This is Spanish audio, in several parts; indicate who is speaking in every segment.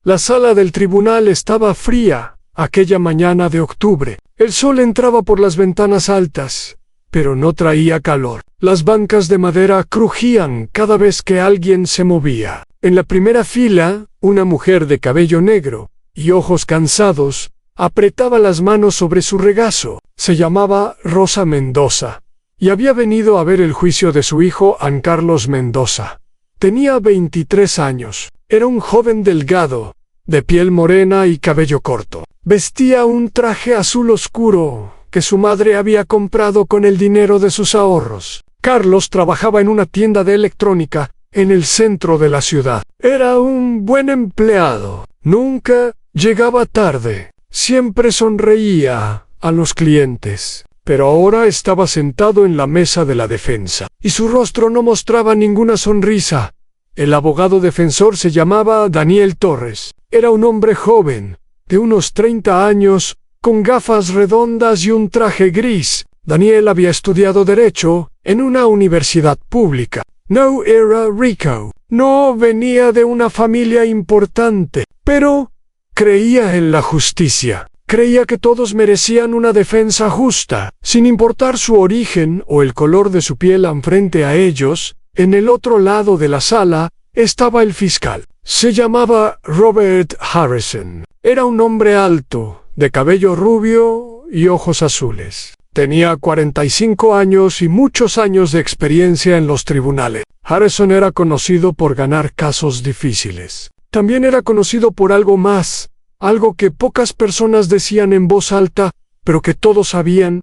Speaker 1: La sala del tribunal estaba fría aquella mañana de octubre. El sol entraba por las ventanas altas, pero no traía calor. Las bancas de madera crujían cada vez que alguien se movía. En la primera fila, una mujer de cabello negro y ojos cansados apretaba las manos sobre su regazo. Se llamaba Rosa Mendoza y había venido a ver el juicio de su hijo An Carlos Mendoza. Tenía 23 años. Era un joven delgado, de piel morena y cabello corto. Vestía un traje azul oscuro que su madre había comprado con el dinero de sus ahorros. Carlos trabajaba en una tienda de electrónica en el centro de la ciudad. Era un buen empleado. Nunca llegaba tarde. Siempre sonreía a los clientes. Pero ahora estaba sentado en la mesa de la defensa, y su rostro no mostraba ninguna sonrisa. El abogado defensor se llamaba Daniel Torres. Era un hombre joven, de unos 30 años, con gafas redondas y un traje gris. Daniel había estudiado Derecho en una universidad pública. No era rico, no venía de una familia importante, pero creía en la justicia. Creía que todos merecían una defensa justa, sin importar su origen o el color de su piel. Frente a ellos, en el otro lado de la sala, estaba el fiscal. Se llamaba Robert Harrison. Era un hombre alto, de cabello rubio y ojos azules. Tenía 45 años y muchos años de experiencia en los tribunales. Harrison era conocido por ganar casos difíciles. También era conocido por algo más. Algo que pocas personas decían en voz alta, pero que todos sabían.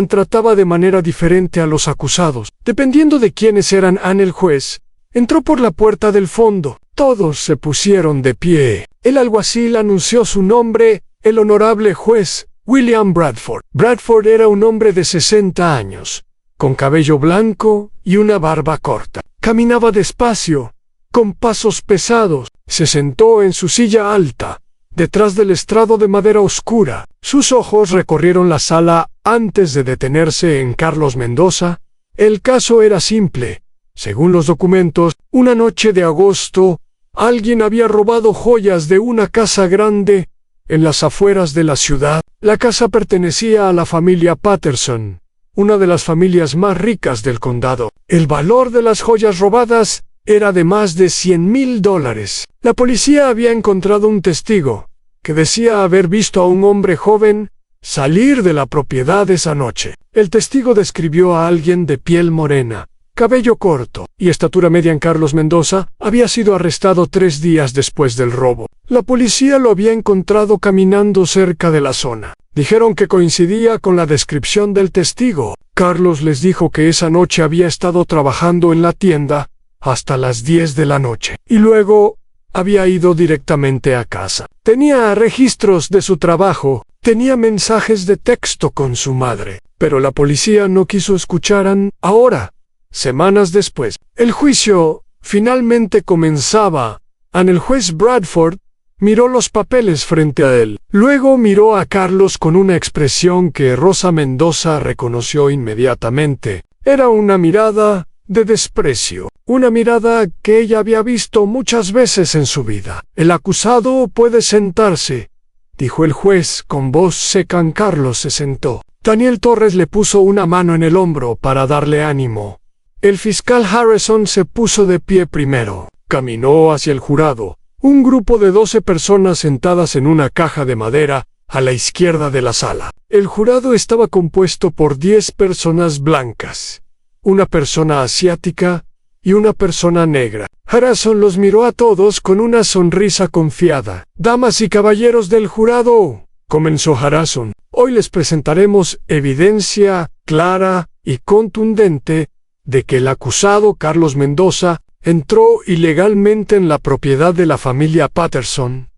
Speaker 1: Trataba de manera diferente a los acusados. Dependiendo de quiénes eran, el juez entró por la puerta del fondo. Todos se pusieron de pie. El alguacil anunció su nombre, el honorable juez William Bradford. Bradford era un hombre de 60 años, con cabello blanco y una barba corta. Caminaba despacio, con pasos pesados. Se sentó en su silla alta, detrás del estrado de madera oscura. Sus ojos recorrieron la sala antes de detenerse en Carlos Mendoza. El caso era simple. Según los documentos, una noche de agosto, alguien había robado joyas de una casa grande en las afueras de la ciudad. La casa pertenecía a la familia Patterson, una de las familias más ricas del condado. El valor de las joyas robadas era de más de $100,000. La policía había encontrado un testigo que decía haber visto a un hombre joven salir de la propiedad esa noche. El testigo describió a alguien de piel morena, cabello corto y estatura media. Carlos Mendoza había sido arrestado 3 días después del robo. La policía lo había encontrado caminando cerca de la zona. Dijeron que coincidía con la descripción del testigo. Carlos les dijo que esa noche había estado trabajando en la tienda hasta las 10 de la noche, y luego había ido directamente a casa. Tenía registros de su trabajo, tenía mensajes de texto con su madre, pero la policía no quiso escuchar. Ahora, semanas después, el juicio finalmente comenzaba. El juez Bradford miró los papeles frente a él. Luego miró a Carlos con una expresión que Rosa Mendoza reconoció inmediatamente. Era una mirada de desprecio, una mirada que ella había visto muchas veces en su vida. El acusado puede sentarse, dijo el juez con voz seca. Carlos se sentó. Daniel Torres le puso una mano en el hombro para darle ánimo. El fiscal Harrison se puso de pie primero. Caminó hacia el jurado. Un grupo de 12 personas sentadas en una caja de madera a la izquierda de la sala. El jurado estaba compuesto por 10 personas blancas, una persona asiática y una persona negra. Harrison los miró a todos con una sonrisa confiada. «Damas y caballeros del jurado», comenzó Harrison, «hoy les presentaremos evidencia clara y contundente de que el acusado Carlos Mendoza entró ilegalmente en la propiedad de la familia Patterson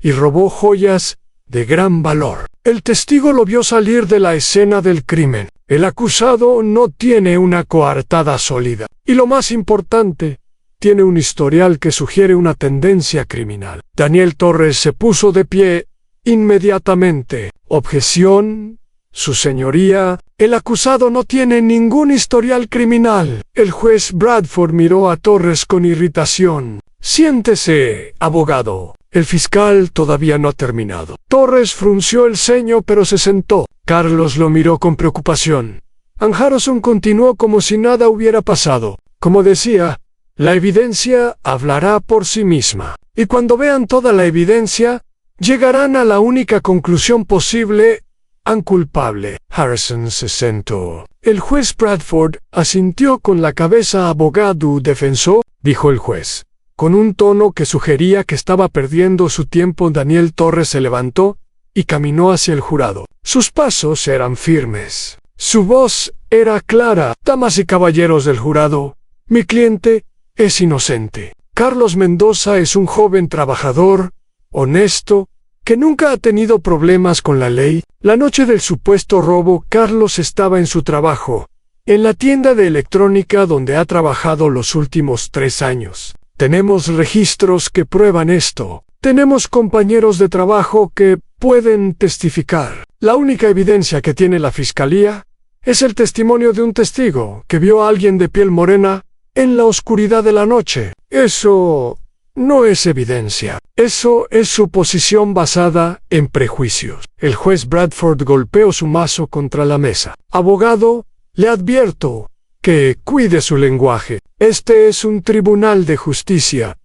Speaker 1: y robó joyas de gran valor. El testigo lo vio salir de la escena del crimen. El acusado no tiene una coartada sólida. Y lo más importante, tiene un historial que sugiere una tendencia criminal». Daniel Torres se puso de pie inmediatamente. «Objeción, su señoría, el acusado no tiene ningún historial criminal». El juez Bradford miró a Torres con irritación. «Siéntese, abogado». El fiscal todavía no ha terminado. Torres frunció el ceño pero se sentó. Carlos lo miró con preocupación. Ann Harrison continuó como si nada hubiera pasado. Como decía, la evidencia hablará por sí misma. Y cuando vean toda la evidencia, llegarán a la única conclusión posible: Ann culpable. Harrison se sentó. El juez Bradford asintió con la cabeza. Abogado defensor, dijo el juez. Con un tono que sugería que estaba perdiendo su tiempo, Daniel Torres se levantó y caminó hacia el jurado. Sus pasos eran firmes. Su voz era clara. Damas y caballeros del jurado, mi cliente es inocente. Carlos Mendoza es un joven trabajador, honesto, que nunca ha tenido problemas con la ley. La noche del supuesto robo, Carlos estaba en su trabajo, en la tienda de electrónica donde ha trabajado los últimos 3 años. Tenemos registros que prueban esto. Tenemos compañeros de trabajo que pueden testificar. La única evidencia que tiene la fiscalía es el testimonio de un testigo que vio a alguien de piel morena en la oscuridad de la noche. Eso no es evidencia. Eso es suposición basada en prejuicios. El juez Bradford golpeó su mazo contra la mesa. Abogado, le advierto que cuide su lenguaje. Este es un tribunal de justicia,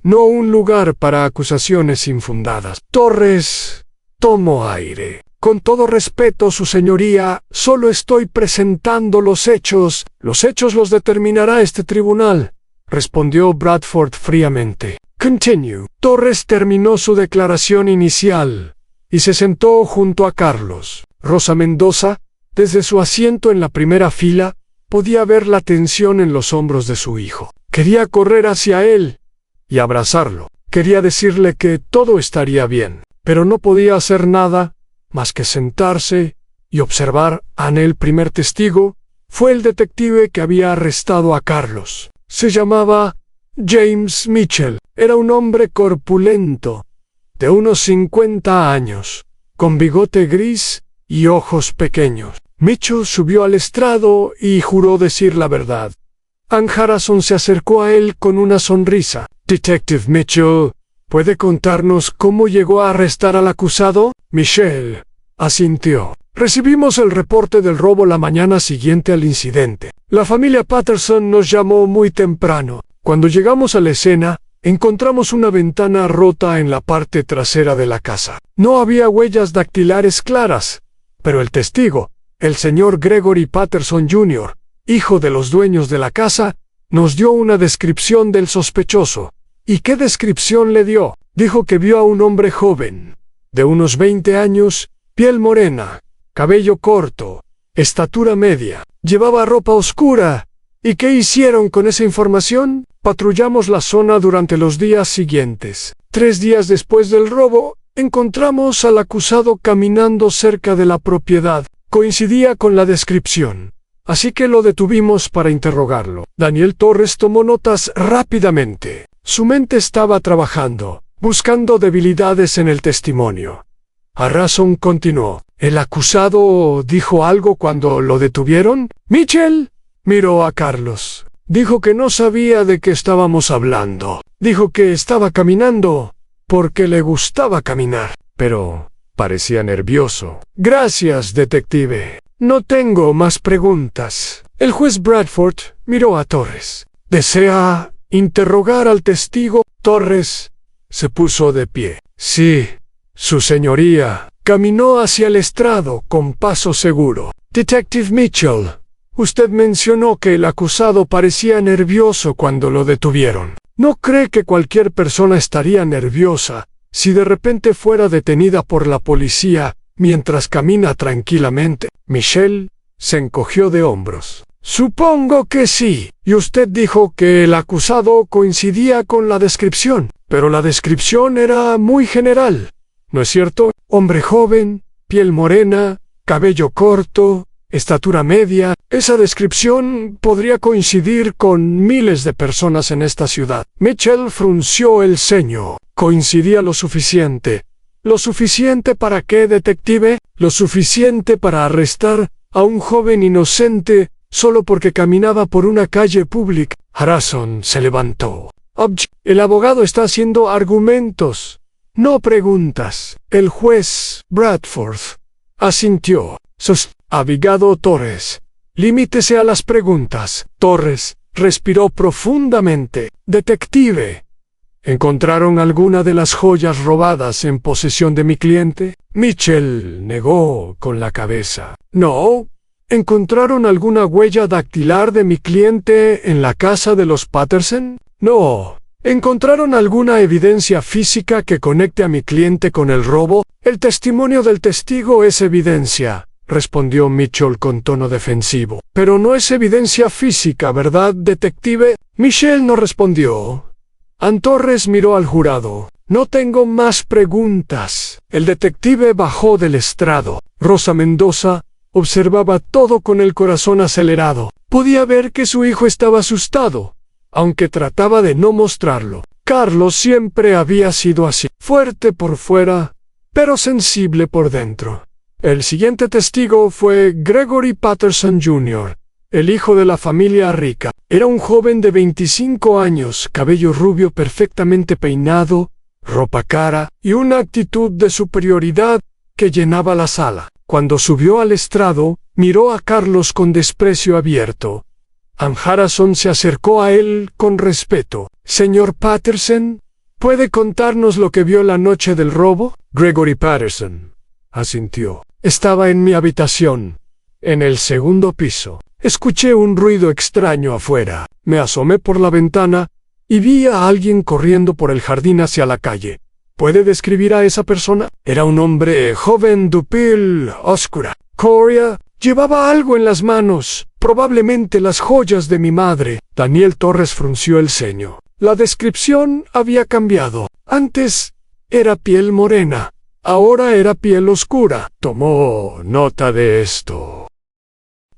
Speaker 1: no un lugar para acusaciones infundadas. Torres tomó aire. Con todo respeto, su señoría, solo estoy presentando los hechos. Los hechos los determinará este tribunal, respondió Bradford fríamente. Continue. Torres terminó su declaración inicial y se sentó junto a Carlos. Rosa Mendoza, desde su asiento en la primera fila, podía ver la tensión en los hombros de su hijo. Quería correr hacia él y abrazarlo. Quería decirle que todo estaría bien, pero no podía hacer nada más que sentarse y observar. El primer testigo fue el detective que había arrestado a Carlos. Se llamaba James Mitchell. Era un hombre corpulento, de unos 50 años, con bigote gris y ojos pequeños. Mitchell subió al estrado y juró decir la verdad. Ann Harrison se acercó a él con una sonrisa. Detective Mitchell, ¿puede contarnos cómo llegó a arrestar al acusado? Mitchell asintió. Recibimos el reporte del robo la mañana siguiente al incidente. La familia Patterson nos llamó muy temprano. Cuando llegamos a la escena, encontramos una ventana rota en la parte trasera de la casa. No había huellas dactilares claras, pero el testigo, el señor Gregory Patterson Jr., hijo de los dueños de la casa, nos dio una descripción del sospechoso. ¿Y qué descripción le dio? Dijo que vio a un hombre joven, de unos 20 años, piel morena, cabello corto, estatura media, llevaba ropa oscura. ¿Y qué hicieron con esa información? Patrullamos la zona durante los días siguientes. 3 días después del robo, encontramos al acusado caminando cerca de la propiedad. Coincidía con la descripción, así que lo detuvimos para interrogarlo. Daniel Torres tomó notas rápidamente. Su mente estaba trabajando, buscando debilidades en el testimonio. Harrison continuó. ¿El acusado dijo algo cuando lo detuvieron? Mitchell miró a Carlos. Dijo que no sabía de qué estábamos hablando. Dijo que estaba caminando porque le gustaba caminar, pero parecía nervioso. Gracias, detective. No tengo más preguntas. El juez Bradford miró a Torres. ¿Desea interrogar al testigo? Torres se puso de pie. Sí, su señoría. Caminó hacia el estrado con paso seguro. Detective Mitchell, usted mencionó que el acusado parecía nervioso cuando lo detuvieron. ¿No cree que cualquier persona estaría nerviosa si de repente fuera detenida por la policía mientras camina tranquilamente? Mitchell se encogió de hombros. Supongo que sí. Y usted dijo que el acusado coincidía con la descripción, pero la descripción era muy general, ¿no es cierto? Hombre joven, piel morena, cabello corto, estatura media. Esa descripción podría coincidir con miles de personas en esta ciudad. Mitchell frunció el ceño. ¿Coincidía lo suficiente? ¿Lo suficiente para qué, detective? Lo suficiente para arrestar a un joven inocente solo porque caminaba por una calle pública. Harrison se levantó. El abogado está haciendo argumentos. no preguntas. El juez Bradford asintió. Abogado Torres, limítese a las preguntas. Torres respiró profundamente. Detective, ¿encontraron alguna de las joyas robadas en posesión de mi cliente? Mitchell negó con la cabeza. No. ¿Encontraron alguna huella dactilar de mi cliente en la casa de los Patterson? No. ¿Encontraron alguna evidencia física que conecte a mi cliente con el robo? El testimonio del testigo es evidencia, respondió Mitchell con tono defensivo. Pero no es evidencia física, ¿verdad, detective? Mitchell no respondió. Torres miró al jurado. No tengo más preguntas. El detective bajó del estrado. Rosa Mendoza observaba todo con el corazón acelerado. Podía ver que su hijo estaba asustado, aunque trataba de no mostrarlo. Carlos siempre había sido así, fuerte por fuera, pero sensible por dentro. El siguiente testigo fue Gregory Patterson Jr., el hijo de la familia rica. Era un joven de 25 años, cabello rubio perfectamente peinado, ropa cara y una actitud de superioridad que llenaba la sala. Cuando subió al estrado, miró a Carlos con desprecio abierto. Harrison se acercó a él con respeto. «Señor Patterson, ¿puede contarnos lo que vio la noche del robo?» Gregory Patterson asintió. «Estaba en mi habitación, en el segundo piso. Escuché un ruido extraño afuera. Me asomé por la ventana y vi a alguien corriendo por el jardín hacia la calle. ¿Puede describir a esa persona?» Era un hombre joven de piel oscura. Coria llevaba algo en las manos, probablemente las joyas de mi madre. Daniel Torres frunció el ceño. La descripción había cambiado. Antes era piel morena, ahora era piel oscura. Tomó nota de esto.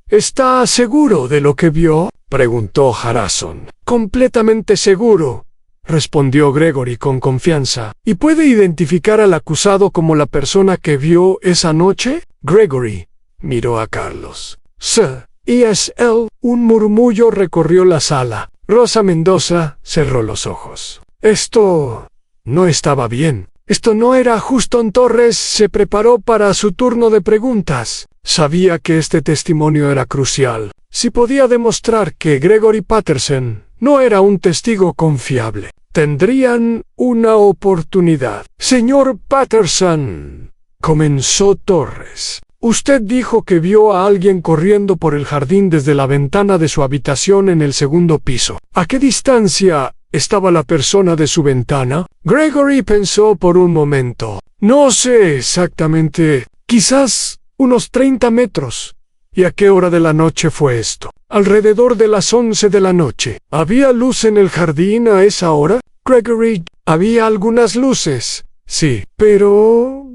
Speaker 1: «¿Está seguro de lo que vio?», preguntó Harrison. «Completamente seguro», respondió Gregory con confianza. «¿Y puede identificar al acusado como la persona que vio esa noche?» Gregory miró a Carlos. «Sí, y es él». Un murmullo recorrió la sala. Rosa Mendoza cerró los ojos. Esto no estaba bien. Esto no era justo. Torres se preparó para su turno de preguntas. Sabía que este testimonio era crucial. Si podía demostrar que Gregory Patterson no era un testigo confiable, tendrían una oportunidad. «Señor Patterson», comenzó Torres, «usted dijo que vio a alguien corriendo por el jardín desde la ventana de su habitación en el segundo piso. ¿A qué distancia estaba la persona de su ventana?» Gregory pensó por un momento. «No sé exactamente. Quizás unos 30 metros. ¿Y a qué hora de la noche fue esto?» «Alrededor de las 11 de la noche». «¿Había luz en el jardín a esa hora?» Gregory, «había algunas luces. Sí, pero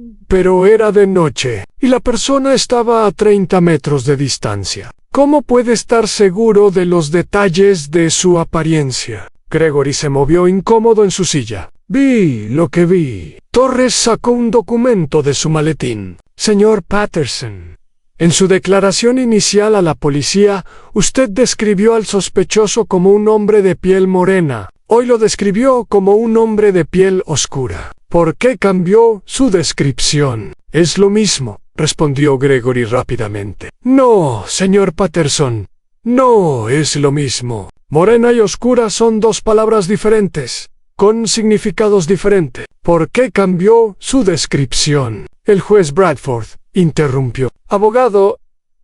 Speaker 1: era de noche, y la persona estaba a 30 metros de distancia. ¿Cómo puede estar seguro de los detalles de su apariencia?» Gregory se movió incómodo en su silla. «Vi lo que vi». Torres sacó un documento de su maletín. «Señor Patterson, en su declaración inicial a la policía, usted describió al sospechoso como un hombre de piel morena. Hoy lo describió como un hombre de piel oscura. ¿Por qué cambió su descripción?» «Es lo mismo», respondió Gregory rápidamente. «No, señor Patterson, no es lo mismo. Morena y oscura son dos palabras diferentes, con significados diferentes. ¿Por qué cambió su descripción?» El juez Bradford interrumpió. «Abogado,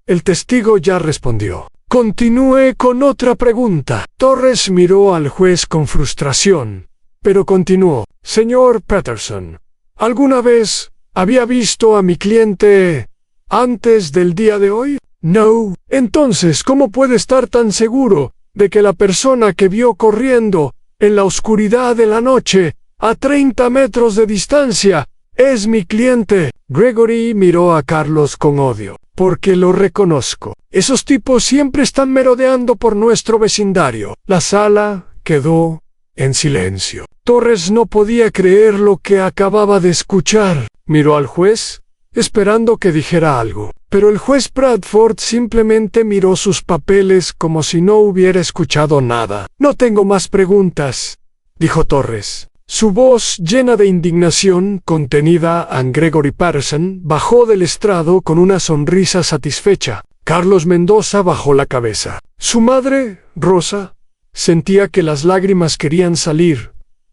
Speaker 1: el testigo ya respondió. Continúe con otra pregunta». Torres miró al juez con frustración, pero continuó. «Señor Patterson, ¿alguna vez había visto a mi cliente antes del día de hoy?» «No». «Entonces, ¿cómo puede estar tan seguro de que la persona que vio corriendo en la oscuridad de la noche, a 30 metros de distancia, es mi cliente?» Gregory miró a Carlos con odio. «Porque lo reconozco. Esos tipos siempre están merodeando por nuestro vecindario». La sala quedó en silencio. Torres no podía creer lo que acababa de escuchar. Miró al juez, esperando que dijera algo. Pero el juez Bradford simplemente miró sus papeles como si no hubiera escuchado nada. «No tengo más preguntas», dijo Torres. Su voz, llena de indignación, contenida en Gregory Patterson, bajó del estrado con una sonrisa satisfecha. Carlos Mendoza bajó la cabeza. Su madre, Rosa, sentía que las lágrimas querían salir,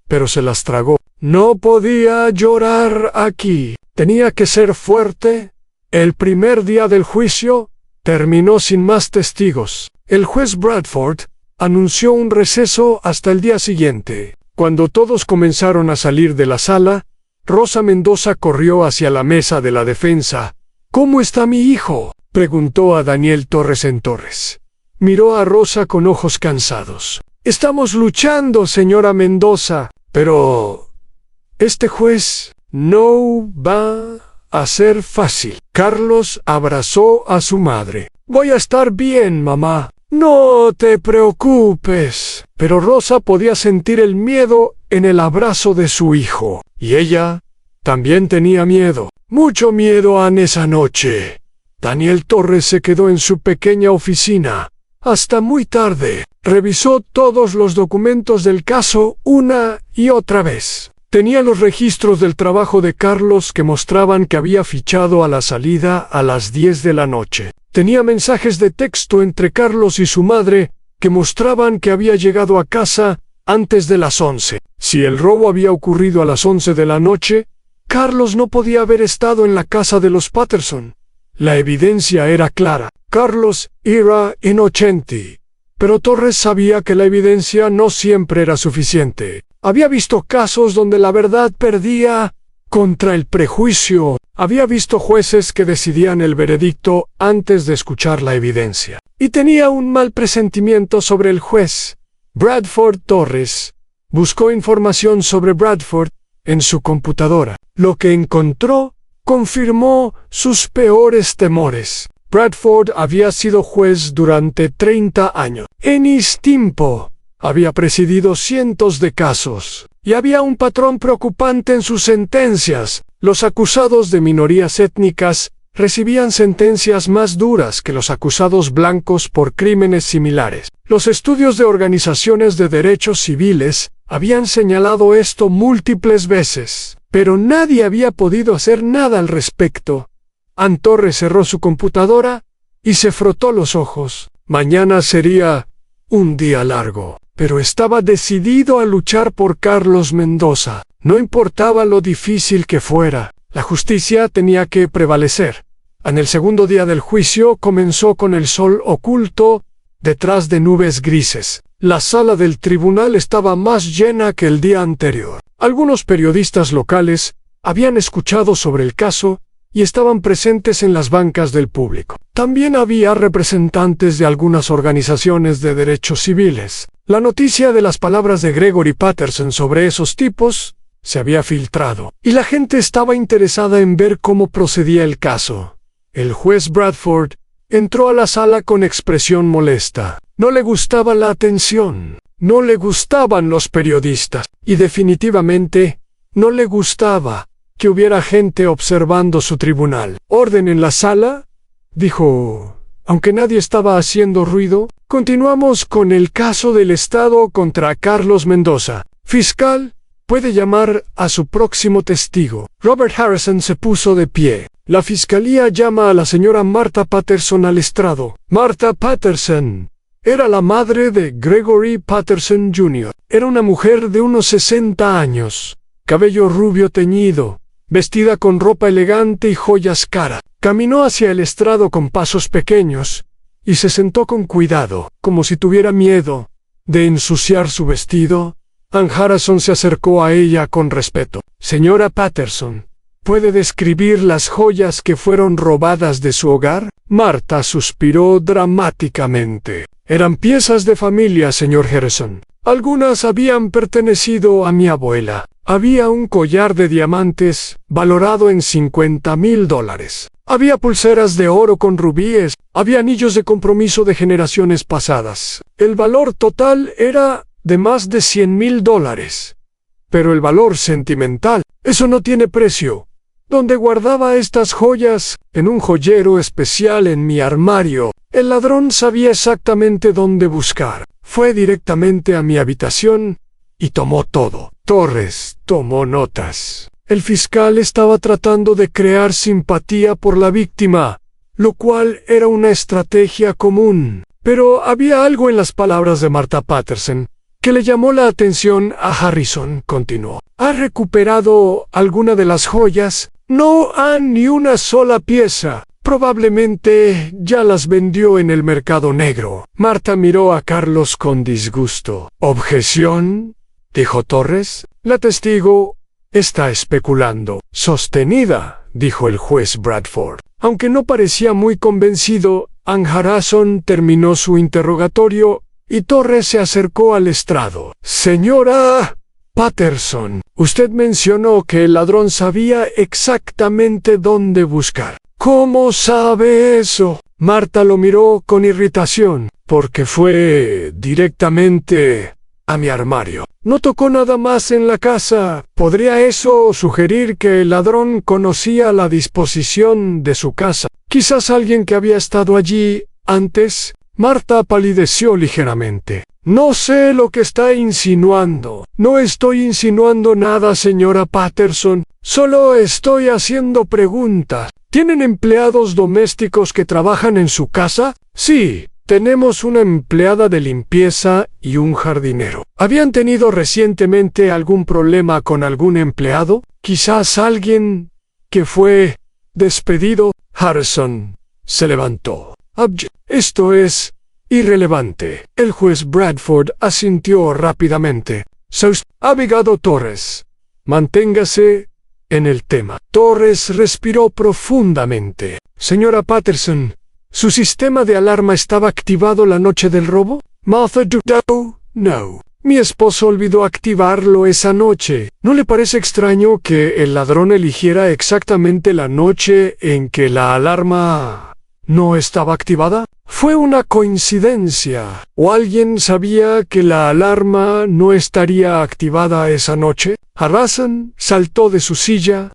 Speaker 1: pero se las tragó. No podía llorar aquí. Tenía que ser fuerte. El primer día del juicio terminó sin más testigos. El juez Bradford anunció un receso hasta el día siguiente. Cuando todos comenzaron a salir de la sala, Rosa Mendoza corrió hacia la mesa de la defensa. «¿Cómo está mi hijo?», preguntó a Daniel Torres en Torres. Miró a Rosa con ojos cansados. «Estamos luchando, señora Mendoza, pero este juez no va a ser fácil». Carlos abrazó a su madre. «Voy a estar bien, mamá. No te preocupes». Pero Rosa podía sentir el miedo en el abrazo de su hijo. Y ella también tenía miedo. Mucho miedo en esa noche. Daniel Torres se quedó en su pequeña oficina hasta muy tarde. Revisó todos los documentos del caso una y otra vez. Tenía los registros del trabajo de Carlos que mostraban que había fichado a la salida a las 10 de la noche. Tenía mensajes de texto entre Carlos y su madre que mostraban que había llegado a casa antes de las 11. Si el robo había ocurrido a las 11 de la noche, Carlos no podía haber estado en la casa de los Patterson. La evidencia era clara. Carlos era inocente. Pero Torres sabía que la evidencia no siempre era suficiente. Había visto casos donde la verdad perdía contra el prejuicio. Había visto jueces que decidían el veredicto antes de escuchar la evidencia. Y tenía un mal presentimiento sobre el juez. Bradford Torres buscó información sobre Bradford en su computadora. Lo que encontró confirmó sus peores temores. Bradford había sido juez durante 30 años. En ese tiempo había presidido cientos de casos, y había un patrón preocupante en sus sentencias. Los acusados de minorías étnicas recibían sentencias más duras que los acusados blancos por crímenes similares. Los estudios de organizaciones de derechos civiles habían señalado esto múltiples veces, pero nadie había podido hacer nada al respecto. Torres cerró su computadora y se frotó los ojos. Mañana sería un día largo, pero estaba decidido a luchar por Carlos Mendoza. No importaba lo difícil que fuera, la justicia tenía que prevalecer. En el segundo día del juicio comenzó con el sol oculto detrás de nubes grises. La sala del tribunal estaba más llena que el día anterior. Algunos periodistas locales habían escuchado sobre el caso y estaban presentes en las bancas del público. También había representantes de algunas organizaciones de derechos civiles. La noticia de las palabras de Gregory Patterson sobre esos tipos se había filtrado, y la gente estaba interesada en ver cómo procedía el caso. El juez Bradford entró a la sala con expresión molesta. No le gustaba la atención, no le gustaban los periodistas, y definitivamente no le gustaba que hubiera gente observando su tribunal. «¿Orden en la sala?», dijo. Aunque nadie estaba haciendo ruido, continuamos con el caso del Estado contra Carlos Mendoza. Fiscal, puede llamar a su próximo testigo. Robert Harrison se puso de pie. La fiscalía llama a la señora Martha Patterson al estrado. Martha Patterson era la madre de Gregory Patterson Jr. Era una mujer de unos 60 años, cabello rubio teñido, vestida con ropa elegante y joyas caras. Caminó hacia el estrado con pasos pequeños y se sentó con cuidado, como si tuviera miedo de ensuciar su vestido. Harrison se acercó a ella con respeto. «Señora Patterson, ¿puede describir las joyas que fueron robadas de su hogar?». Martha suspiró dramáticamente. «Eran piezas de familia, señor Harrison. Algunas habían pertenecido a mi abuela. Había un collar de diamantes valorado en $50,000. Había pulseras de oro con rubíes. Había anillos de compromiso de generaciones pasadas. El valor total era de más de $100,000. Pero el valor sentimental, eso no tiene precio. ¿Dónde guardaba estas joyas? En un joyero especial en mi armario. El ladrón sabía exactamente dónde buscar. Fue directamente a mi habitación y tomó todo. Torres tomó notas. El fiscal estaba tratando de crear simpatía por la víctima, lo cual era una estrategia común. Pero había algo en las palabras de Martha Patterson que le llamó la atención a Harrison. Continuó. ¿Ha recuperado alguna de las joyas? No ha ni una sola pieza. Probablemente ya las vendió en el mercado negro. Martha miró a Carlos con disgusto. ¿Objeción?, dijo Torres. La testigo está especulando. Sostenida, dijo el juez Bradford. Aunque no parecía muy convencido, Ann Harrison terminó su interrogatorio y Torres se acercó al estrado. Señora Patterson, usted mencionó que el ladrón sabía exactamente dónde buscar. ¿Cómo sabe eso? Martha lo miró con irritación. Porque fue directamente a mi armario. No tocó nada más en la casa. ¿Podría eso sugerir que el ladrón conocía la disposición de su casa? Quizás alguien que había estado allí antes. Martha palideció ligeramente. No sé lo que está insinuando. No estoy insinuando nada, señora Patterson. Solo estoy haciendo preguntas. ¿Tienen empleados domésticos que trabajan en su casa? Sí. Tenemos una empleada de limpieza y un jardinero. ¿Habían tenido recientemente algún problema con algún empleado? ¿Quizás alguien que fue despedido? Harrison se levantó. Esto es irrelevante. El juez Bradford asintió rápidamente. Abogado Torres, manténgase en el tema. Torres respiró profundamente. Señora Patterson, ¿su sistema de alarma estaba activado la noche del robo? Martha no. Mi esposo olvidó activarlo esa noche. ¿No le parece extraño que el ladrón eligiera exactamente la noche en que la alarma no estaba activada? Fue una coincidencia. ¿O alguien sabía que la alarma no estaría activada esa noche? Harrison saltó de su silla.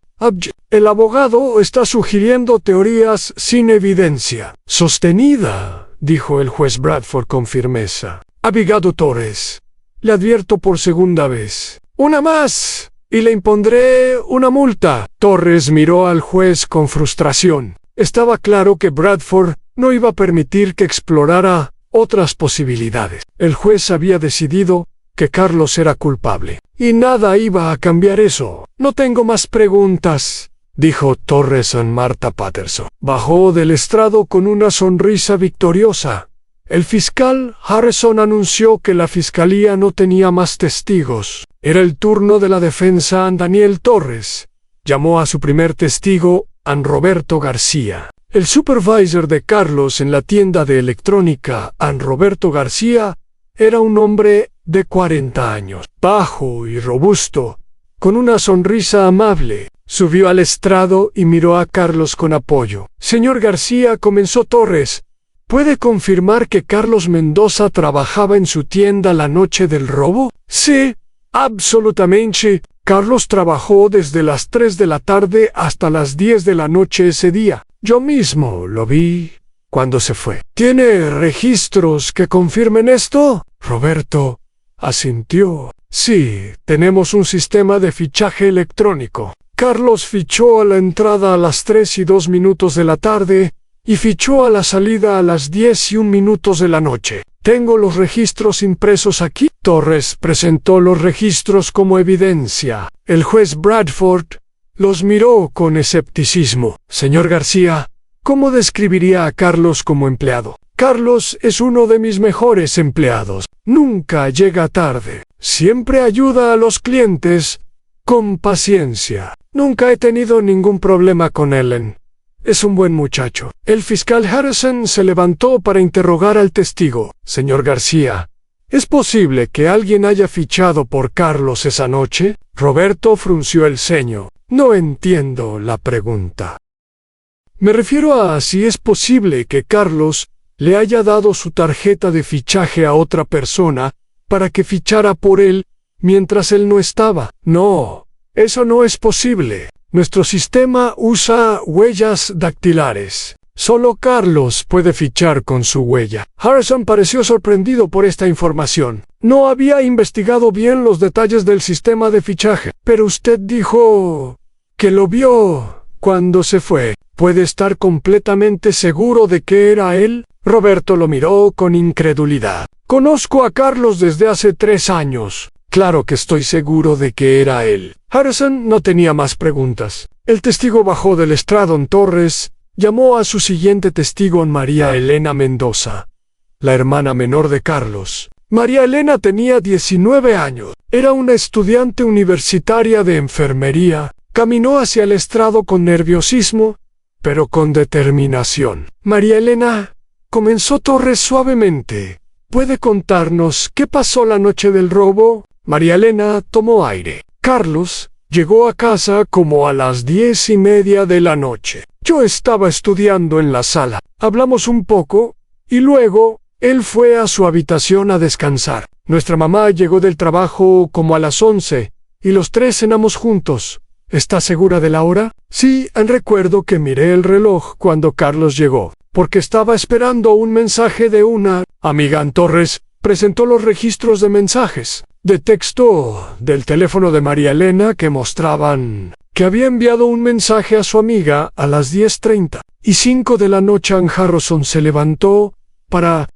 Speaker 1: El abogado está sugiriendo teorías sin evidencia. Sostenida, dijo el juez Bradford con firmeza. Abogado Torres, le advierto por segunda vez. Una más, y le impondré una multa. Torres miró al juez con frustración. Estaba claro que Bradford no iba a permitir que explorara otras posibilidades. El juez había decidido que Carlos era culpable, y nada iba a cambiar eso. No tengo más preguntas, dijo Torres a Martha Patterson. Bajó del estrado con una sonrisa victoriosa. El fiscal Harrison anunció que la fiscalía no tenía más testigos. Era el turno de la defensa. Daniel Torres llamó a su primer testigo, An Roberto García. El supervisor de Carlos en la tienda de electrónica, An Roberto García, era un hombre de 40 años, bajo y robusto, con una sonrisa amable. Subió al estrado y miró a Carlos con apoyo. Señor García, comenzó Torres, ¿puede confirmar que Carlos Mendoza trabajaba en su tienda la noche del robo? Sí, absolutamente. Carlos trabajó desde las 3 de la tarde hasta las 10 de la noche ese día. Yo mismo lo vi cuando se fue. ¿Tiene registros que confirmen esto? Roberto asintió. Sí, tenemos un sistema de fichaje electrónico. Carlos fichó a la entrada a las 3:02 de la tarde y fichó a la salida a las 10:01 de la noche. Tengo los registros impresos aquí. Torres presentó los registros como evidencia. El juez Bradford los miró con escepticismo. Señor García, ¿cómo describiría a Carlos como empleado? Carlos es uno de mis mejores empleados. Nunca llega tarde. Siempre ayuda a los clientes con paciencia. Nunca he tenido ningún problema con Ellen. Es un buen muchacho. El fiscal Harrison se levantó para interrogar al testigo. Señor García, ¿es posible que alguien haya fichado por Carlos esa noche? Roberto frunció el ceño. No entiendo la pregunta. Me refiero a si es posible que Carlos le haya dado su tarjeta de fichaje a otra persona para que fichara por él mientras él no estaba. No, eso no es posible. Nuestro sistema usa huellas dactilares. Solo Carlos puede fichar con su huella. Harrison pareció sorprendido por esta información. No había investigado bien los detalles del sistema de fichaje. Pero usted dijo que lo vio cuando se fue. ¿Puede estar completamente seguro de que era él? Roberto lo miró con incredulidad. Conozco a Carlos desde hace 3 años. Claro que estoy seguro de que era él. Harrison no tenía más preguntas. El testigo bajó del estrado en Torres. Llamó a su siguiente testigo, María Elena Mendoza, la hermana menor de Carlos. María Elena tenía 19 años. Era una estudiante universitaria de enfermería. Caminó hacia el estrado con nerviosismo, pero con determinación. María Elena, comenzó Torres suavemente. ¿Puede contarnos qué pasó la noche del robo? María Elena tomó aire. Carlos llegó a casa como a las 10:30 de la noche. Yo estaba estudiando en la sala. Hablamos un poco, y luego, él fue a su habitación a descansar. Nuestra mamá llegó del trabajo como a las 11, y los 3 cenamos juntos. ¿Está segura de la hora? Sí, recuerdo que miré el reloj cuando Carlos llegó, porque estaba esperando un mensaje de una amiga. Torres presentó los registros de mensajes de texto del teléfono de María Elena que mostraban que había enviado un mensaje a su amiga a las 10:35 de la noche. Harrison se levantó para...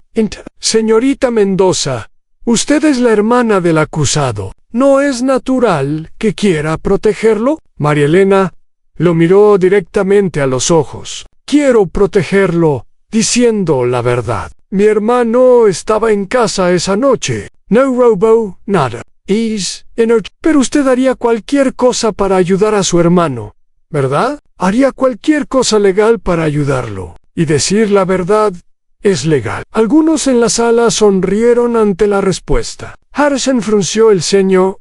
Speaker 1: Señorita Mendoza, usted es la hermana del acusado. ¿No es natural que quiera protegerlo? María Elena lo miró directamente a los ojos. Quiero protegerlo, diciendo la verdad. Mi hermano estaba en casa esa noche. No robó nada. Pero usted haría cualquier cosa para ayudar a su hermano, ¿verdad? Haría cualquier cosa legal para ayudarlo. Y decir la verdad es legal. Algunos en la sala sonrieron ante la respuesta. Harrison frunció el ceño.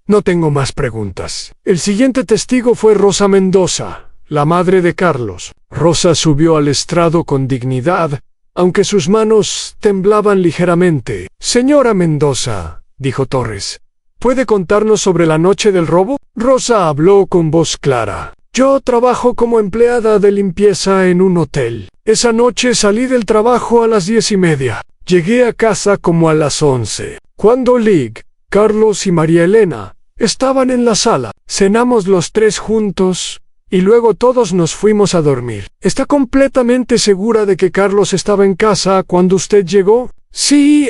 Speaker 1: No tengo más preguntas. El siguiente testigo fue Rosa Mendoza, la madre de Carlos. Rosa subió al estrado con dignidad, aunque sus manos temblaban ligeramente. Señora Mendoza, dijo Torres, ¿puede contarnos sobre la noche del robo? Rosa habló con voz clara. Yo trabajo como empleada de limpieza en un hotel. Esa noche salí del trabajo a las 10:30. Llegué a casa como a las 11. Cuando Lig, Carlos y María Elena estaban en la sala, cenamos los 3 juntos, y luego todos nos fuimos a dormir. ¿Está completamente segura de que Carlos estaba en casa cuando usted llegó? Sí,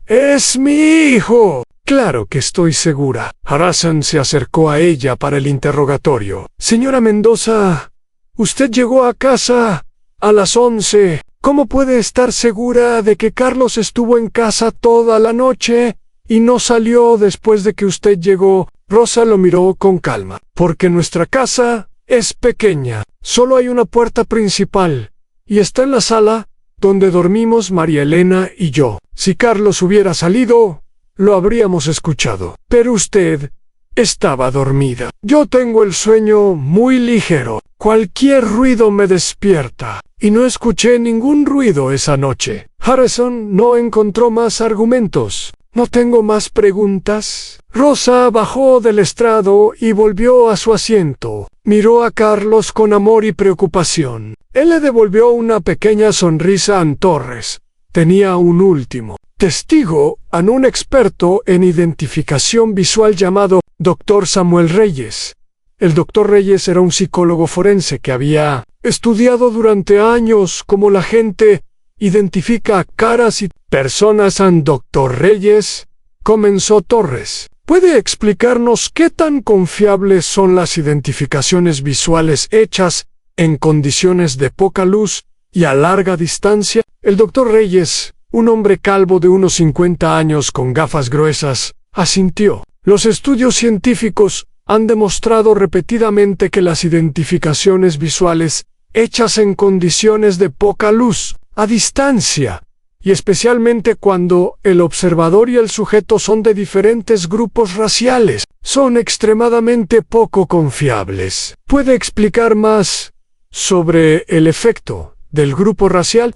Speaker 1: es mi hijo. Claro que estoy segura. Harrison se acercó a ella para el interrogatorio. Señora Mendoza, usted llegó a casa a las 11. ¿Cómo puede estar segura de que Carlos estuvo en casa toda la noche y no salió después de que usted llegó? Rosa lo miró con calma. Porque nuestra casa es pequeña. Solo hay una puerta principal, y está en la sala donde dormimos María Elena y yo. Si Carlos hubiera salido, lo habríamos escuchado. Pero usted estaba dormida. Yo tengo el sueño muy ligero. Cualquier ruido me despierta, y no escuché ningún ruido esa noche. Harrison no encontró más argumentos. No tengo más preguntas. Rosa bajó del estrado y volvió a su asiento. Miró a Carlos con amor y preocupación. Él le devolvió una pequeña sonrisa a Torres. Tenía un último testigo, un experto en identificación visual llamado Dr. Samuel Reyes. El Dr. Reyes era un psicólogo forense que había estudiado durante años cómo la gente identifica caras y personas. Dr. Reyes, comenzó Torres, ¿puede explicarnos qué tan confiables son las identificaciones visuales hechas en condiciones de poca luz y a larga distancia? El Dr. Reyes, un hombre calvo de unos 50 años con gafas gruesas, asintió. Los estudios científicos han demostrado repetidamente que las identificaciones visuales hechas en condiciones de poca luz, a distancia, y especialmente cuando el observador y el sujeto son de diferentes grupos raciales, son extremadamente poco confiables. ¿Puede explicar más sobre el efecto del grupo racial?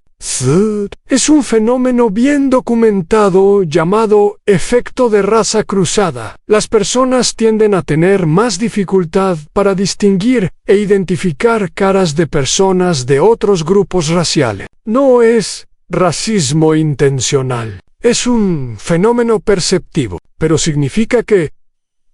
Speaker 1: Es un fenómeno bien documentado llamado efecto de raza cruzada. Las personas tienden a tener más dificultad para distinguir e identificar caras de personas de otros grupos raciales. No es racismo intencional. Es un fenómeno perceptivo, pero significa que,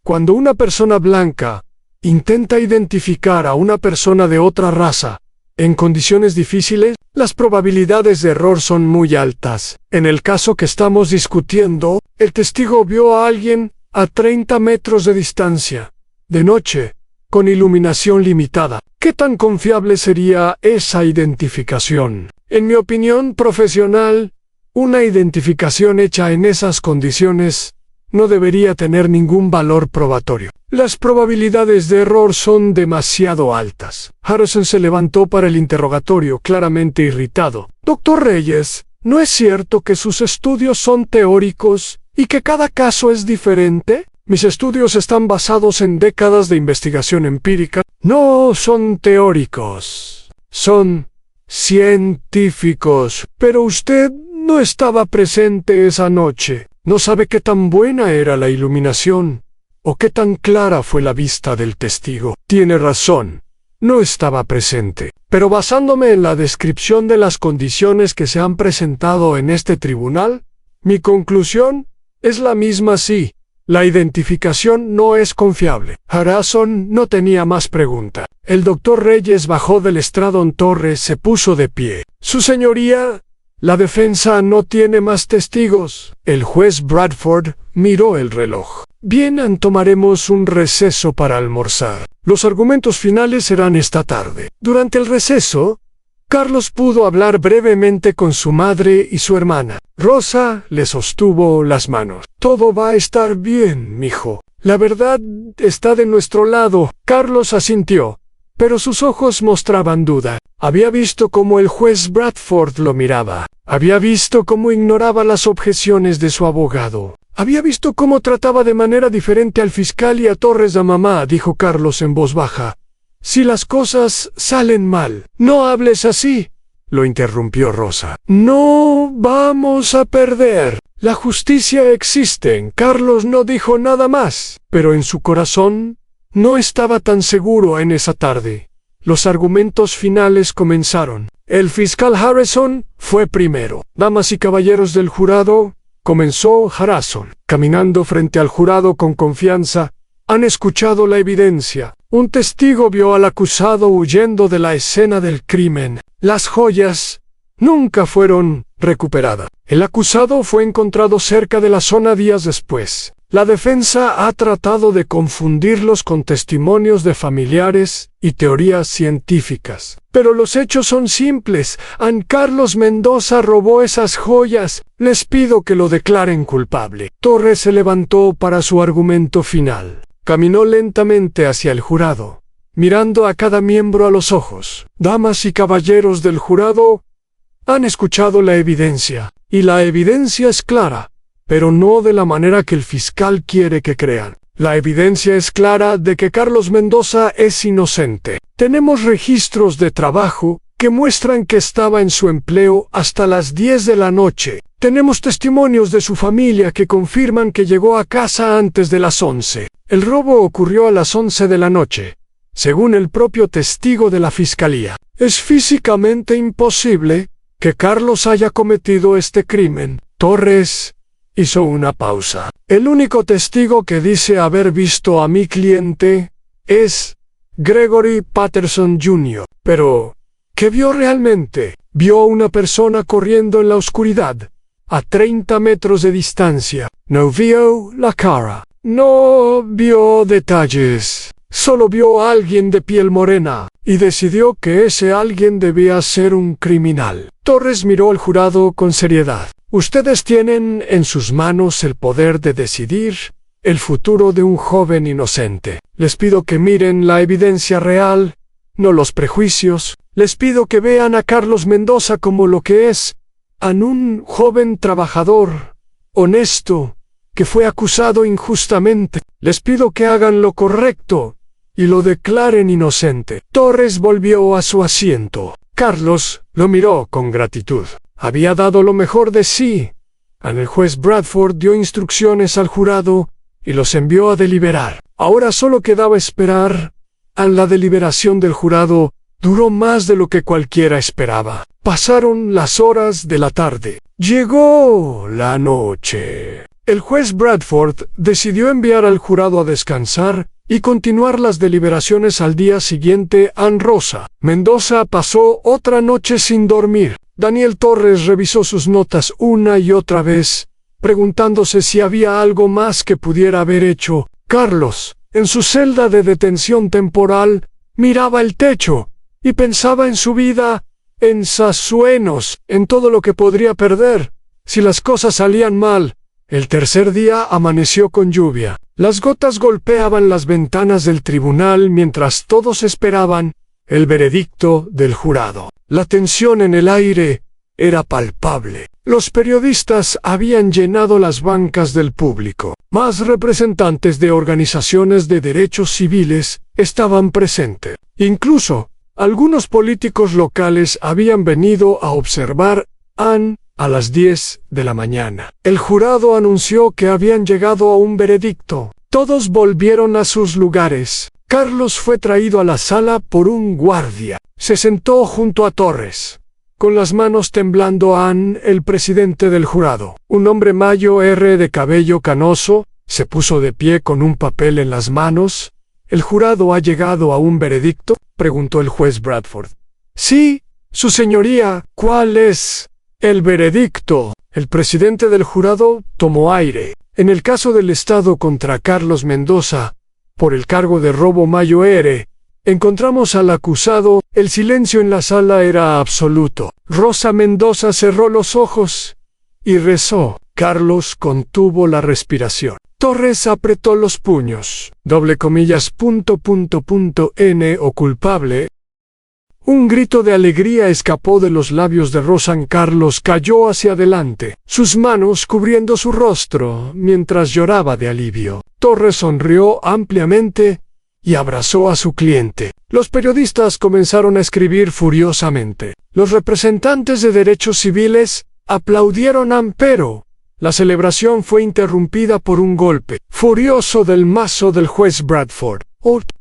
Speaker 1: cuando una persona blanca intenta identificar a una persona de otra raza, en condiciones difíciles, las probabilidades de error son muy altas. En el caso que estamos discutiendo, el testigo vio a alguien a 30 metros de distancia, de noche, con iluminación limitada. ¿Qué tan confiable sería esa identificación? En mi opinión profesional, una identificación hecha en esas condiciones no debería tener ningún valor probatorio. Las probabilidades de error son demasiado altas. Harrison se levantó para el interrogatorio, claramente irritado. Doctor Reyes, ¿no es cierto que sus estudios son teóricos y que cada caso es diferente? Mis estudios están basados en décadas de investigación empírica. No son teóricos, son científicos. Pero usted no estaba presente esa noche. No sabe qué tan buena era la iluminación o qué tan clara fue la vista del testigo. Tiene razón, no estaba presente. Pero basándome en la descripción de las condiciones que se han presentado en este tribunal, mi conclusión es la misma. Sí, la identificación no es confiable. Harrison no tenía más pregunta. El doctor Reyes bajó del estrado. Torres se puso de pie. Su señoría, la defensa no tiene más testigos. El juez Bradford miró el reloj. Bien, tomaremos un receso para almorzar. Los argumentos finales serán esta tarde. Durante el receso, Carlos pudo hablar brevemente con su madre y su hermana. Rosa le sostuvo las manos. Todo va a estar bien, mijo. La verdad está de nuestro lado. Carlos asintió, pero sus ojos mostraban duda. Había visto cómo el juez Bradford lo miraba. Había visto cómo ignoraba las objeciones de su abogado. Había visto cómo trataba de manera diferente al fiscal y a Torres. A mamá, dijo Carlos en voz baja. Si las cosas salen mal, no hables así, lo interrumpió Rosa. No vamos a perder. La justicia existe. Carlos no dijo nada más, pero en su corazón no estaba tan seguro en esa tarde. Los argumentos finales comenzaron. El fiscal Harrison fue primero. Damas y caballeros del jurado, comenzó Harrison. Caminando frente al jurado con confianza, han escuchado la evidencia. Un testigo vio al acusado huyendo de la escena del crimen. Las joyas nunca fueron recuperadas. El acusado fue encontrado cerca de la zona días después. La defensa ha tratado de confundirlos con testimonios de familiares y teorías científicas. Pero los hechos son simples. Carlos Mendoza robó esas joyas. Les pido que lo declaren culpable. Torres se levantó para su argumento final. Caminó lentamente hacia el jurado, mirando a cada miembro a los ojos. Damas y caballeros del jurado, han escuchado la evidencia, y la evidencia es clara, pero no de la manera que el fiscal quiere que crean. La evidencia es clara de que Carlos Mendoza es inocente. Tenemos registros de trabajo que muestran que estaba en su empleo hasta las 10 de la noche. Tenemos testimonios de su familia que confirman que llegó a casa antes de las 11. El robo ocurrió a las 11 de la noche, según el propio testigo de la fiscalía. Es físicamente imposible que Carlos haya cometido este crimen. Torres hizo una pausa. El único testigo que dice haber visto a mi cliente es Gregory Patterson Jr. Pero, ¿qué vio realmente? Vio a una persona corriendo en la oscuridad, a 30 metros de distancia. No vio la cara. No vio detalles. Solo vio a alguien de piel morena, y decidió que ese alguien debía ser un criminal. Torres miró al jurado con seriedad. Ustedes tienen en sus manos el poder de decidir el futuro de un joven inocente. Les pido que miren la evidencia real, no los prejuicios. Les pido que vean a Carlos Mendoza como lo que es, un joven trabajador, honesto, que fue acusado injustamente. Les pido que hagan lo correcto y lo declaren inocente. Torres volvió a su asiento. Carlos lo miró con gratitud. Había dado lo mejor de sí. El juez Bradford dio instrucciones al jurado y los envió a deliberar. Ahora solo quedaba esperar. La deliberación del jurado duró más de lo que cualquiera esperaba. Pasaron las horas de la tarde. Llegó la noche. El juez Bradford decidió enviar al jurado a descansar y continuar las deliberaciones al día siguiente. Rosa Mendoza pasó otra noche sin dormir. Daniel Torres revisó sus notas una y otra vez, preguntándose si había algo más que pudiera haber hecho. Carlos, en su celda de detención temporal, miraba el techo y pensaba en su vida, en sus sueños, en todo lo que podría perder si las cosas salían mal. El tercer día amaneció con lluvia. Las gotas golpeaban las ventanas del tribunal mientras todos esperaban el veredicto del jurado. La tensión en el aire era palpable. Los periodistas habían llenado las bancas del público. Más representantes de organizaciones de derechos civiles estaban presentes. Incluso, algunos políticos locales habían venido a observar a las 10 de la mañana. El jurado anunció que habían llegado a un veredicto. Todos volvieron a sus lugares. Carlos fue traído a la sala por un guardia. Se sentó junto a Torres. Con las manos temblando, el presidente del jurado, un hombre mayor de cabello canoso, se puso de pie con un papel en las manos. ¿El jurado ha llegado a un veredicto?, preguntó el juez Bradford. Sí, su señoría. ¿Cuál es el veredicto? El presidente del jurado tomó aire. En el caso del Estado contra Carlos Mendoza, por el cargo de robo mayor, encontramos al acusado. El silencio en la sala era absoluto. Rosa Mendoza cerró los ojos y rezó. Carlos contuvo la respiración. Torres apretó los puños. N o culpable. Un grito de alegría escapó de los labios de Rosa. Carlos cayó hacia adelante, sus manos cubriendo su rostro, mientras lloraba de alivio. Torres sonrió ampliamente y abrazó a su cliente. Los periodistas comenzaron a escribir furiosamente. Los representantes de derechos civiles aplaudieron, pero la celebración fue interrumpida por un golpe furioso del mazo del juez Bradford.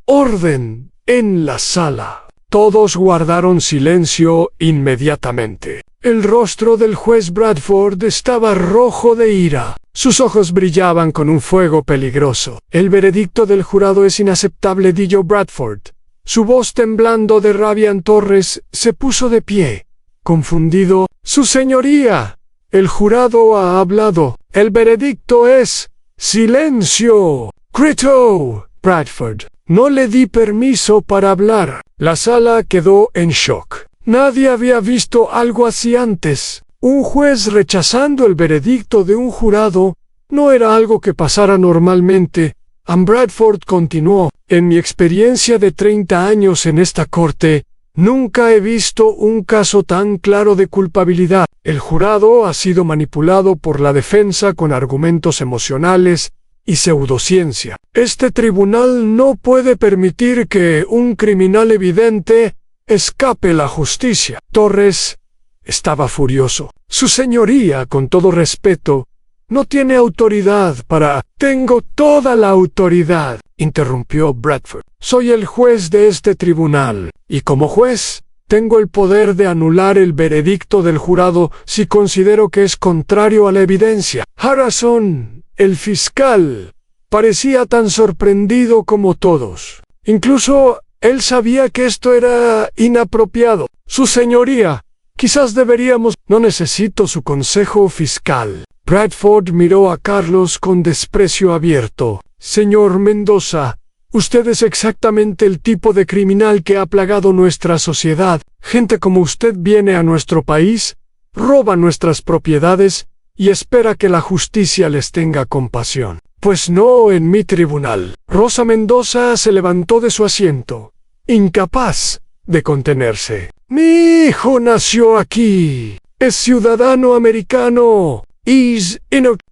Speaker 1: Orden en la sala. Todos guardaron silencio inmediatamente. El rostro del juez Bradford estaba rojo de ira. Sus ojos brillaban con un fuego peligroso. El veredicto del jurado es inaceptable, dijo Bradford. Su voz temblando de rabia. Torres se puso de pie, confundido. Su señoría, el jurado ha hablado. El veredicto es silencio, gritó Bradford. No le di permiso para hablar. La sala quedó en shock. Nadie había visto algo así antes. Un juez rechazando el veredicto de un jurado no era algo que pasara normalmente. Bradford continuó. En mi experiencia de 30 años en esta corte, nunca he visto un caso tan claro de culpabilidad. El jurado ha sido manipulado por la defensa con argumentos emocionales y pseudociencia. Este tribunal no puede permitir que un criminal evidente escape la justicia. Torres estaba furioso. Su señoría, con todo respeto, no tiene autoridad para... Tengo toda la autoridad, interrumpió Bradford. Soy el juez de este tribunal, y como juez, tengo el poder de anular el veredicto del jurado si considero que es contrario a la evidencia. Harrison, el fiscal, parecía tan sorprendido como todos. Incluso él sabía que esto era inapropiado. Su señoría, quizás deberíamos... No necesito su consejo fiscal. Bradford miró a Carlos con desprecio abierto. Señor Mendoza, usted es exactamente el tipo de criminal que ha plagado nuestra sociedad. Gente como usted viene a nuestro país, roba nuestras propiedades y espera que la justicia les tenga compasión. Pues no en mi tribunal. Rosa Mendoza se levantó de su asiento, incapaz de contenerse. Mi hijo nació aquí. Es ciudadano americano.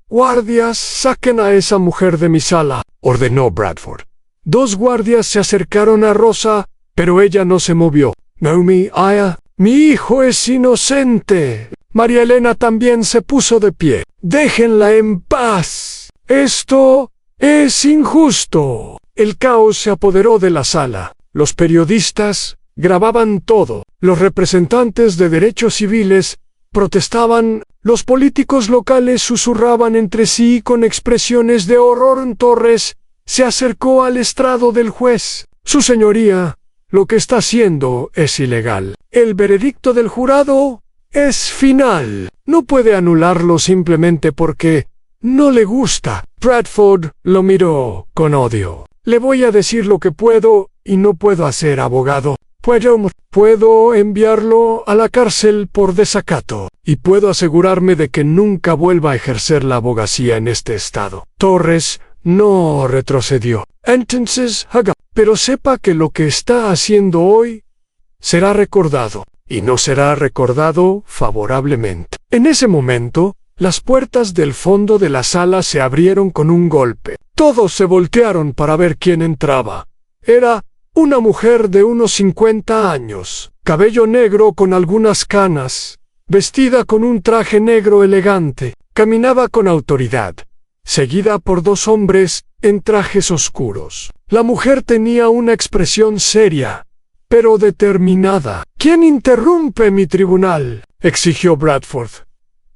Speaker 1: Guardias, saquen a esa mujer de mi sala, ordenó Bradford. 2 guardias se acercaron a Rosa, pero ella no se movió. Naomi, Mi hijo es inocente. María Elena también se puso de pie. Déjenla en paz. Esto es injusto. El caos se apoderó de la sala. Los periodistas grababan todo. Los representantes de derechos civiles protestaban. Los políticos locales susurraban entre sí con expresiones de horror. Torres se acercó al estrado del juez. Su señoría, lo que está haciendo es ilegal. El veredicto del jurado es final. No puede anularlo simplemente porque no le gusta. Bradford lo miró con odio. Le voy a decir lo que puedo y no puedo hacer, abogado. Puedo enviarlo a la cárcel por desacato y puedo asegurarme de que nunca vuelva a ejercer la abogacía en este estado. Torres no retrocedió. Entonces haga, pero sepa que lo que está haciendo hoy será recordado, y no será recordado favorablemente. En ese momento, las puertas del fondo de la sala se abrieron con un golpe. Todos se voltearon para ver quién entraba. Era una mujer de unos 50 años, cabello negro con algunas canas, vestida con un traje negro elegante. Caminaba con autoridad, seguida por dos hombres en trajes oscuros. La mujer tenía una expresión seria, pero determinada. «¿Quién interrumpe mi tribunal?», exigió Bradford.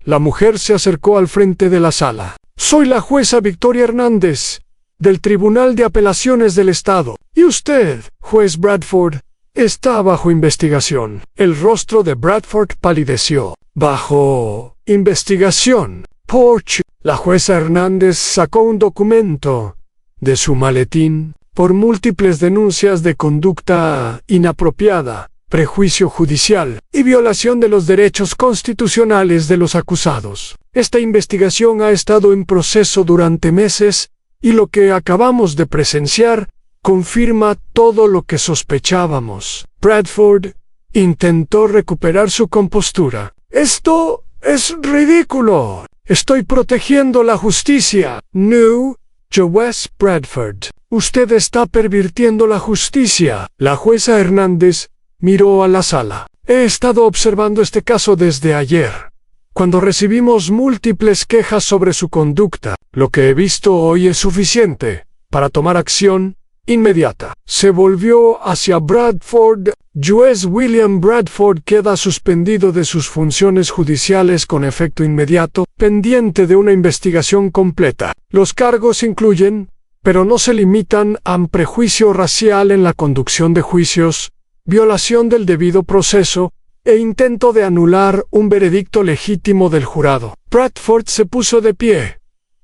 Speaker 1: La mujer se acercó al frente de la sala. «Soy la jueza Victoria Hernández, del Tribunal de Apelaciones del Estado. Y usted, juez Bradford, está bajo investigación». El rostro de Bradford palideció. «¿Bajo investigación? Porch». La jueza Hernández sacó un documento de su maletín por múltiples denuncias de conducta inapropiada, prejuicio judicial y violación de los derechos constitucionales de los acusados. Esta investigación ha estado en proceso durante meses y lo que acabamos de presenciar confirma todo lo que sospechábamos. Bradford intentó recuperar su compostura. «Esto es ridículo. Estoy protegiendo la justicia». «No, juez Bradford. Usted está pervirtiendo la justicia». La jueza Hernández miró a la sala. «He estado observando este caso desde ayer, cuando recibimos múltiples quejas sobre su conducta. Lo que he visto hoy es suficiente para tomar acción inmediata». Se volvió hacia Bradford. «Juez William Bradford queda suspendido de sus funciones judiciales con efecto inmediato, pendiente de una investigación completa. Los cargos incluyen, pero no se limitan a prejuicio racial en la conducción de juicios, violación del debido proceso e intento de anular un veredicto legítimo del jurado». Bradford se puso de pie,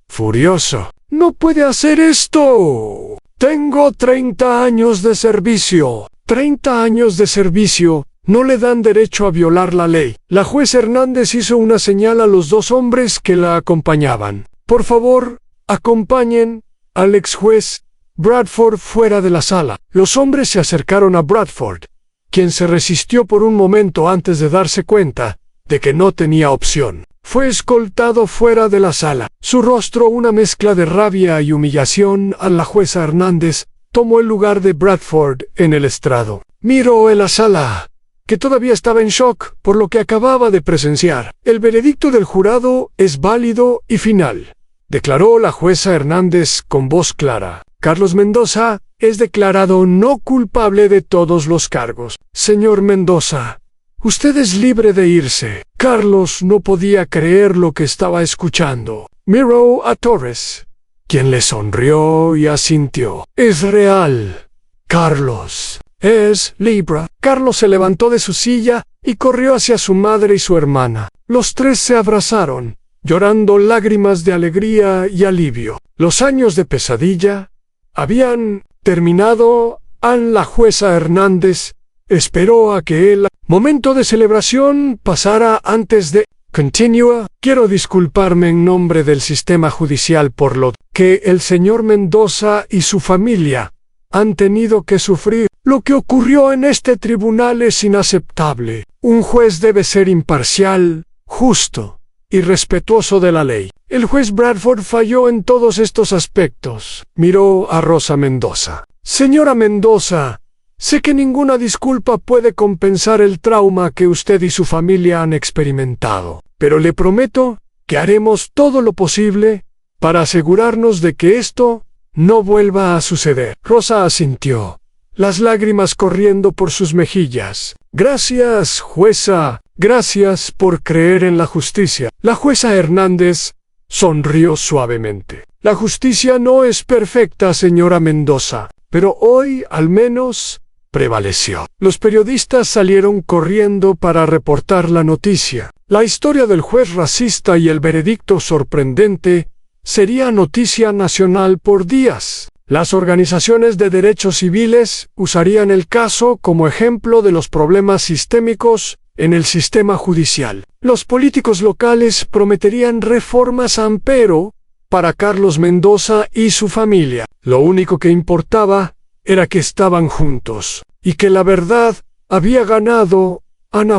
Speaker 1: furioso. «No puede hacer esto. Tengo 30 años de servicio». 30 años de servicio no le dan derecho a violar la ley. La jueza Hernández hizo una señal a los dos hombres que la acompañaban. «Por favor, acompañen al ex juez Bradford fuera de la sala». Los hombres se acercaron a Bradford, quien se resistió por un momento antes de darse cuenta de que no tenía opción. Fue escoltado fuera de la sala. Su rostro una mezcla de rabia y humillación. A la jueza Hernández tomó el lugar de Bradford en el estrado. Miró en la sala, que todavía estaba en shock por lo que acababa de presenciar. «El veredicto del jurado es válido y final», declaró la jueza Hernández con voz clara. «Carlos Mendoza es declarado no culpable de todos los cargos». «Señor Mendoza, usted es libre de irse». Carlos no podía creer lo que estaba escuchando. Miró a Torres, quien le sonrió y asintió. «Es real, Carlos. Es Libra». Carlos se levantó de su silla y corrió hacia su madre y su hermana. Los tres se abrazaron, llorando lágrimas de alegría y alivio. Los años de pesadilla habían terminado. La jueza Hernández esperó a que el momento de celebración pasara antes de «Continúa. Quiero disculparme en nombre del sistema judicial por lo que el señor Mendoza y su familia han tenido que sufrir. Lo que ocurrió en este tribunal es inaceptable. Un juez debe ser imparcial, justo y respetuoso de la ley. El juez Bradford falló en todos estos aspectos». Miró a Rosa Mendoza. «Señora Mendoza, Sé que ninguna disculpa puede compensar el trauma que usted y su familia han experimentado, pero le prometo que haremos todo lo posible para asegurarnos de que esto no vuelva a suceder. Rosa asintió, las lágrimas corriendo por sus mejillas. Gracias, jueza. Gracias por creer en la justicia. La jueza Hernández sonrió suavemente. La justicia no es perfecta, señora Mendoza, pero hoy, al menos, prevaleció. Los periodistas salieron corriendo para reportar la noticia. La historia del juez racista y el veredicto sorprendente sería noticia nacional por días. Las organizaciones de derechos civiles usarían el caso como ejemplo de los problemas sistémicos en el sistema judicial. Los políticos locales prometerían reformas ampero para Carlos Mendoza y su familia. Lo único que importaba era que estaban juntos y que la verdad había ganado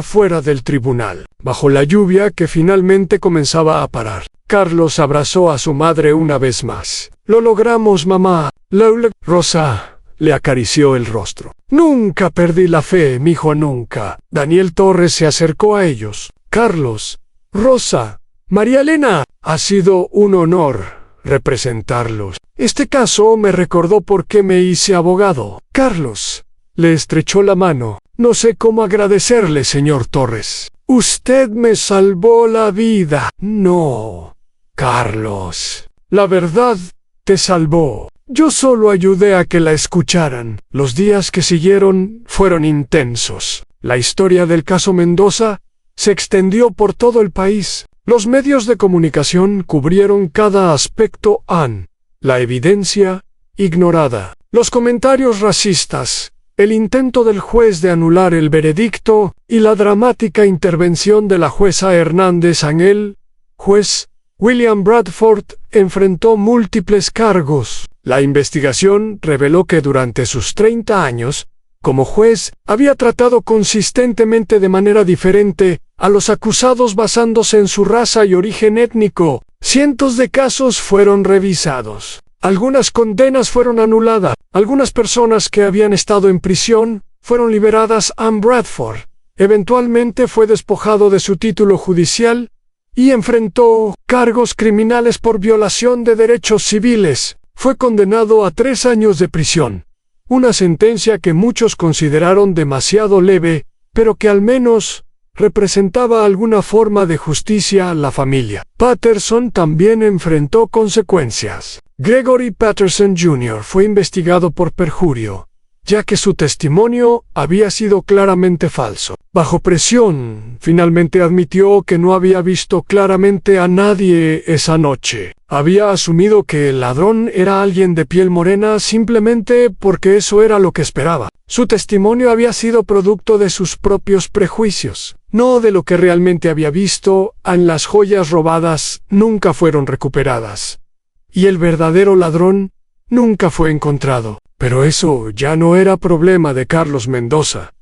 Speaker 1: fuera del tribunal. Bajo la lluvia que finalmente comenzaba a parar, Carlos abrazó a su madre una vez más. «Lo logramos, mamá». Rosa le acarició el rostro. «Nunca perdí la fe, mijo, nunca». Daniel Torres se acercó a ellos. «Carlos, Rosa, María Elena, ha sido un honor representarlos. Este caso me recordó por qué me hice abogado». Carlos le estrechó la mano. «No sé cómo agradecerle, señor Torres. Usted me salvó la vida». «No, Carlos. La verdad te salvó. Yo solo ayudé a que la escucharan». Los días que siguieron fueron intensos. La historia del caso Mendoza se extendió por todo el país. Los medios de comunicación cubrieron cada aspecto la evidencia ignorada, los comentarios racistas, el intento del juez de anular el veredicto y la dramática intervención de la jueza Hernández. El juez William Bradford enfrentó múltiples cargos. La investigación reveló que durante sus 30 años, como juez, había tratado consistentemente de manera diferente a los acusados basándose en su raza y origen étnico. Cientos de casos fueron revisados. Algunas condenas fueron anuladas. Algunas personas que habían estado en prisión fueron liberadas. Bradford eventualmente fue despojado de su título judicial y enfrentó cargos criminales por violación de derechos civiles. Fue condenado a 3 años de prisión, una sentencia que muchos consideraron demasiado leve, pero que al menos representaba alguna forma de justicia a la familia. Patterson también enfrentó consecuencias. Gregory Patterson Jr. fue investigado por perjurio, ya que su testimonio había sido claramente falso. Bajo presión, finalmente admitió que no había visto claramente a nadie esa noche. Había asumido que el ladrón era alguien de piel morena simplemente porque eso era lo que esperaba. Su testimonio había sido producto de sus propios prejuicios, no de lo que realmente había visto. Las joyas robadas nunca fueron recuperadas, y el verdadero ladrón nunca fue encontrado. Pero eso ya no era problema de Carlos Mendoza.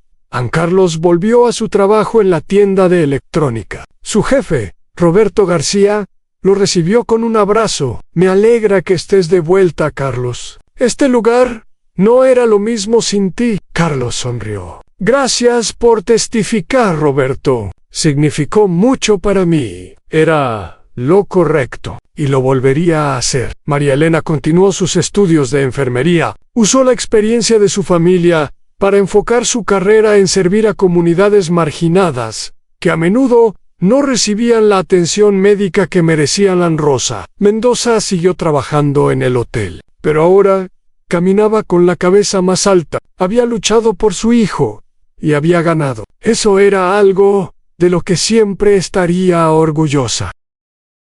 Speaker 1: Carlos volvió a su trabajo en la tienda de electrónica. Su jefe, Roberto García, lo recibió con un abrazo. «Me alegra que estés de vuelta, Carlos. Este lugar no era lo mismo sin ti». Carlos sonrió. «Gracias por testificar, Roberto. Significó mucho para mí. Era lo correcto, y lo volvería a hacer». María Elena continuó sus estudios de enfermería. Usó la experiencia de su familia para enfocar su carrera en servir a comunidades marginadas, que a menudo no recibían la atención médica que merecían. Rosa Mendoza siguió trabajando en el hotel, pero ahora caminaba con la cabeza más alta. Había luchado por su hijo y había ganado. Eso era algo de lo que siempre estaría orgullosa.